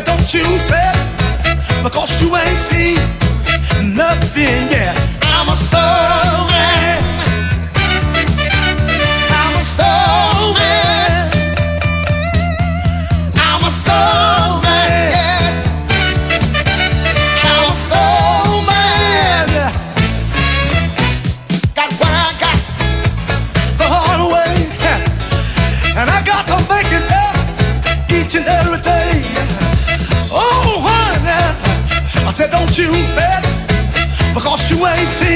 don't you fret, because you ain't seen nothing yet. I'm a soul man. I'm a soul man. I'm a soul man. I'm a soul man. Got what I got the hard way, and I got to make it up each and every day. Oh, honey, I said don't you bet, because you ain't seen